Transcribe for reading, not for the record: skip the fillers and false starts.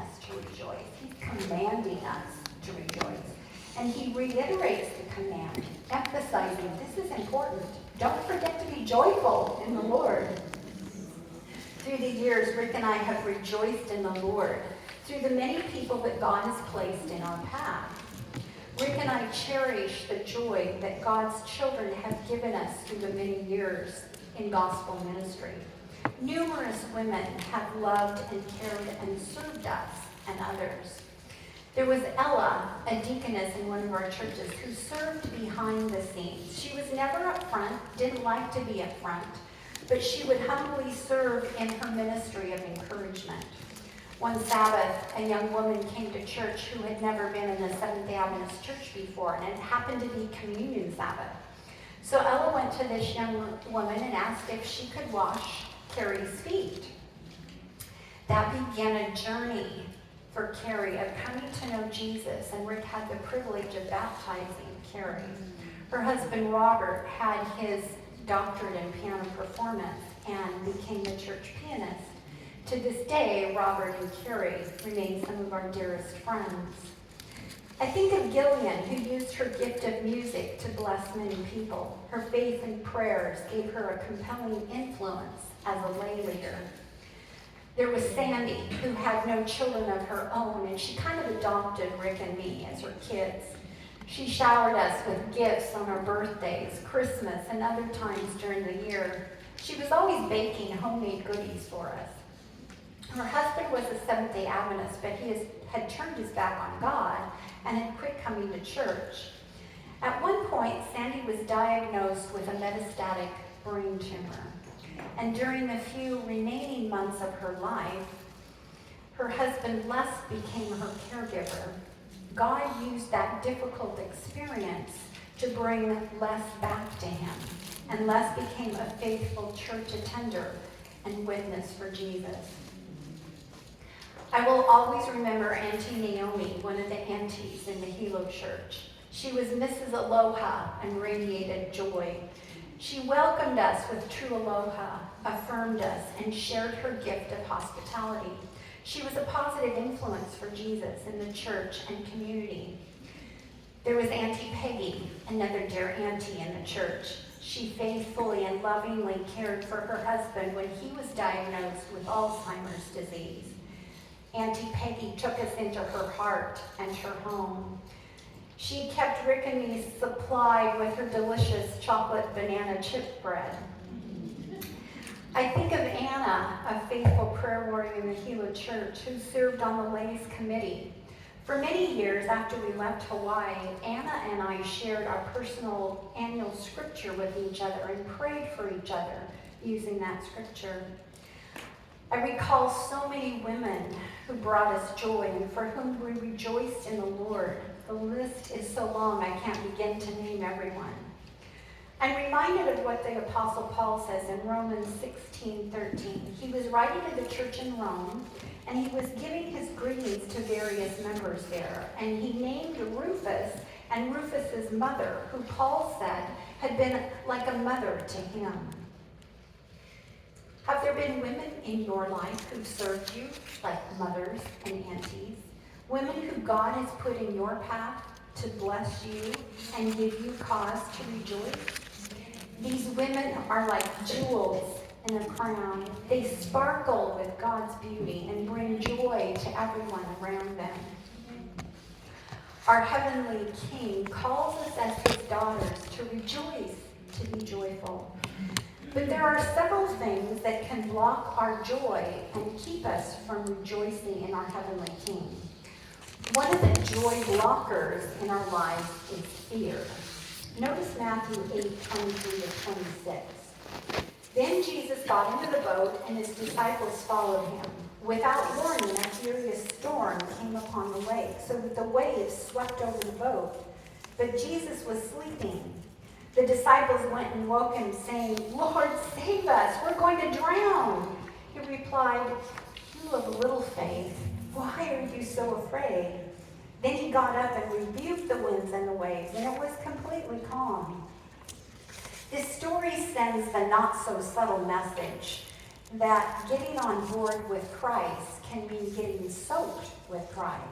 us to rejoice. He's commanding us to rejoice. And he reiterates the command, emphasizing this is important. Don't forget to be joyful in the Lord. Through the years, Rick and I have rejoiced in the Lord through the many people that God has placed in our path. Rick and I cherish the joy that God's children have given us through the many years in gospel ministry. Numerous women have loved and cared and served us and others. There was Ella, a deaconess in one of our churches, who served behind the scenes. She was never up front, didn't like to be up front, but she would humbly serve in her ministry of encouragement. One Sabbath, a young woman came to church who had never been in a Seventh-day Adventist church before, and it happened to be Communion Sabbath. So Ella went to this young woman and asked if she could wash Carrie's feet. That began a journey for Carrie of coming to know Jesus, and Rick had the privilege of baptizing Carrie. Her husband Robert had his doctorate in piano performance and became the church pianist. To this day, Robert and Carrie remain some of our dearest friends. I think of Gillian, who used her gift of music to bless many people. Her faith and prayers gave her a compelling influence as a lay leader. There was Sandy, who had no children of her own, and she kind of adopted Rick and me as her kids. She showered us with gifts on our birthdays, Christmas, and other times during the year. She was always baking homemade goodies for us. Her husband was a Seventh-day Adventist, but he had turned his back on God and had quit coming to church. At one point, Sandy was diagnosed with a metastatic brain tumor. And during the few remaining months of her life, her husband Les became her caregiver. God used that difficult experience to bring Les back to him. And Les became a faithful church attender and witness for Jesus. I will always remember Auntie Naomi, one of the aunties in the Hilo Church. She was Mrs. Aloha and radiated joy. She welcomed us with true aloha, affirmed us, and shared her gift of hospitality. She was a positive influence for Jesus in the church and community. There was Auntie Peggy, another dear auntie in the church. She faithfully and lovingly cared for her husband when he was diagnosed with Alzheimer's disease. Auntie Peggy took us into her heart and her home. She kept Rick and me supplied with her delicious chocolate banana chip bread. I think of Anna, a faithful prayer warrior in the Hilo Church who served on the ladies committee. For many years after we left Hawaii, Anna and I shared our personal annual scripture with each other and prayed for each other using that scripture. I recall so many women who brought us joy and for whom we rejoiced in the Lord. The list is so long I can't begin to name everyone. I'm reminded of what the Apostle Paul says in Romans 16:13. He was writing to the church in Rome, and he was giving his greetings to various members there. And he named Rufus and Rufus's mother, who Paul said had been like a mother to him. Have there been women in your life who served you like mothers and aunties? Women who God has put in your path to bless you and give you cause to rejoice? These women are like jewels in a crown. They sparkle with God's beauty and bring joy to everyone around them. Our Heavenly King calls us as his daughters to rejoice, to be joyful. But there are several things that can block our joy and keep us from rejoicing in our Heavenly King. One of the joy blockers in our lives is fear. Notice Matthew 8:23-26. Then Jesus got into the boat and his disciples followed him. Without warning, a furious storm came upon the lake, so that the waves swept over the boat. But Jesus was sleeping. The disciples went and woke him, saying, "Lord, save us, we're going to drown." He replied, "You of little faith, why are you so afraid?" Then he got up and rebuked the winds and the waves, and it was completely calm. This story sends the not-so-subtle message that getting on board with Christ can mean getting soaked with Christ.